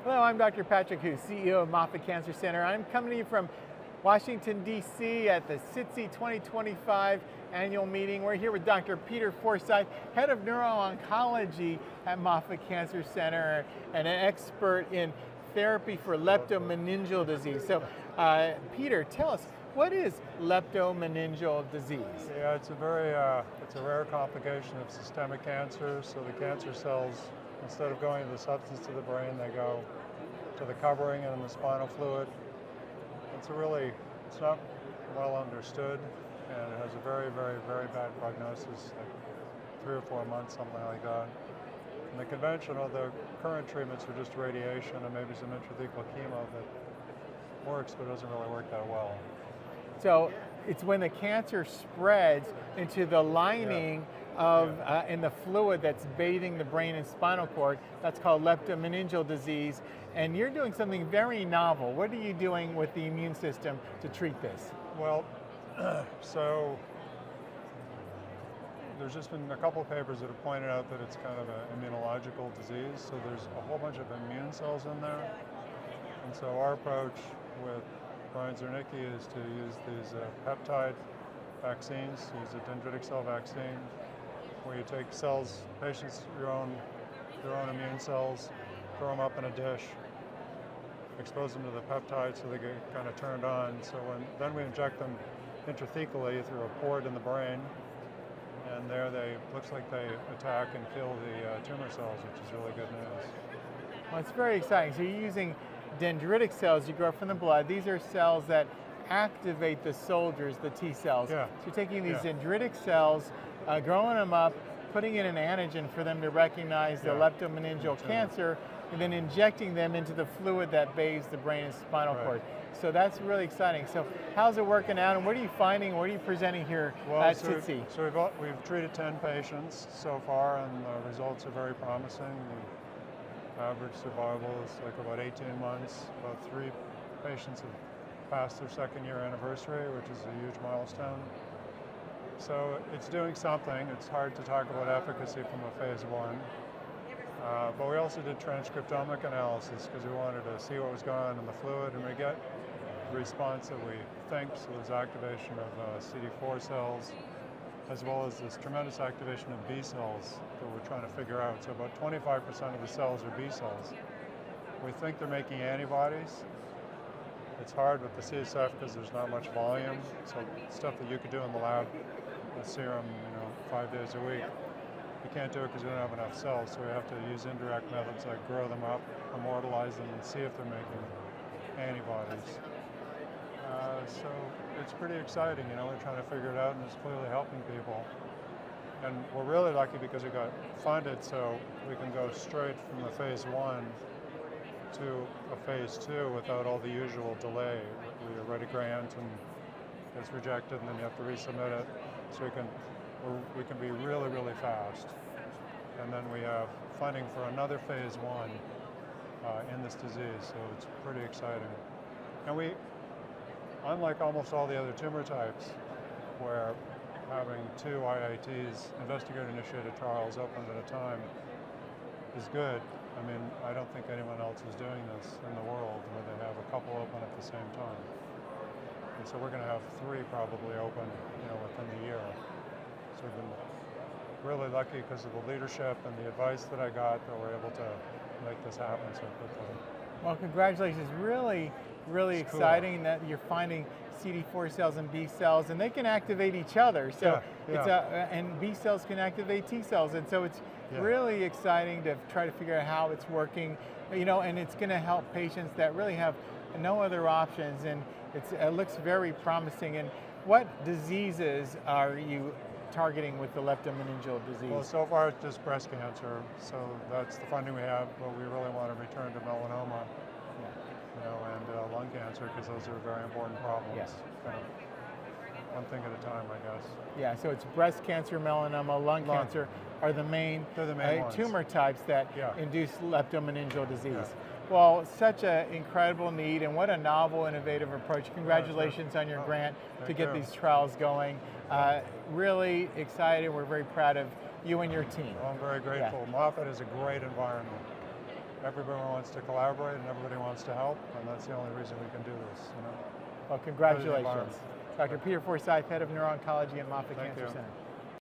Hello, I'm Dr. Patrick Hwu, CEO of Moffitt Cancer Center. I'm coming to you from Washington, D.C. at the SITC 2025 annual meeting. We're here with Dr. Peter Forsyth, head of neuro-oncology at Moffitt Cancer Center and an expert in therapy for leptomeningeal disease. So, Peter, tell us, what is leptomeningeal disease? Yeah, it's a rare complication of systemic cancer. So the cancer cells, instead of going to the substance of the brain, they go to the covering and the spinal fluid. It's not well understood, and it has a very, very, very bad prognosis, like 3 or 4 months, something like that. And the current treatments are just radiation and maybe some intrathecal chemo that works, but doesn't really work that well. So it's when the cancer spreads into the lining in the fluid that's bathing the brain and spinal cord. That's called leptomeningeal disease. And you're doing something very novel. What are you doing with the immune system to treat this? Well, so there's just been a couple of papers that have pointed out that it's kind of an immunological disease. So there's a whole bunch of immune cells in there. And so our approach with Brian Zernicki is to use these peptide vaccines, use a dendritic cell vaccine, where you take cells, patients, your own immune cells, throw them up in a dish, expose them to the peptide so they get kind of turned on. So then we inject them intrathecally through a port in the brain, and there looks like they attack and kill the tumor cells, which is really good news. Well, it's very exciting. So you're using dendritic cells you grow from the blood. These are cells that activate the soldiers, the T cells. Yeah. So you're taking these dendritic cells, growing them up, putting in an antigen for them to recognize the leptomeningeal cancer, and then injecting them into the fluid that bathes the brain and spinal cord. So that's really exciting. So how's it working out, and what are you finding, what are you presenting here at SITC? So we've treated 10 patients so far, and the results are very promising. The average survival is like about 18 months. About 3 patients have passed their 2nd-year anniversary, which is a huge milestone. So it's doing something. It's hard to talk about efficacy from a phase 1. But we also did transcriptomic analysis because we wanted to see what was going on in the fluid, and we get the response that we think. So there's activation of CD4 cells, as well as this tremendous activation of B cells that we're trying to figure out. So about 25% of the cells are B cells. We think they're making antibodies. It's hard with the CSF because there's not much volume. So stuff that you could do in the lab with serum, 5 days a week. We can't do it because we don't have enough cells, so we have to use indirect methods like grow them up, immortalize them, and see if they're making antibodies. So it's pretty exciting, we're trying to figure it out, and it's clearly helping people. And we're really lucky because we got funded, so we can go straight from the phase 1 to a phase 2 without all the usual delay. We write a grant and it's rejected, and then you have to resubmit it. So we can be really, really fast. And then we have funding for another phase 1 in this disease, so it's pretty exciting. And we, unlike almost all the other tumor types, where having 2 IITs, investigator-initiated trials, open at a time is good. I mean, I don't think anyone else is doing this in the world where they have a couple open at the same time. And so we're going to have 3 probably open, within the year. So we've been really lucky because of the leadership and the advice that I got that we're able to make this happen so quickly. Well, congratulations. Really, really exciting that you're finding CD4 cells and B cells, and they can activate each other. So and B cells can activate T cells, and so it's really exciting to try to figure out how it's working, and it's going to help patients that really have no other options, and it looks very promising. And what diseases are you targeting with the leptomeningeal disease? Well, so far it's just breast cancer, so that's the funding we have, but we really want to return to melanoma, and lung cancer, because those are very important problems. Yes. Kind of one thing at a time, I guess. Yeah, so it's breast cancer, melanoma, lung cancer are the main, tumor types that induce leptomeningeal disease. Yeah. Well, such an incredible need, and what a novel, innovative approach. Congratulations on your grant to get these trials going. Really excited. We're very proud of you and your team. Well, I'm very grateful. Moffitt is a great environment. everybody wants to collaborate and everybody wants to help, and that's the only reason we can do this. Well, congratulations. Dr. Peter Forsyth, Head of Neuro-Oncology at Moffitt Cancer Center.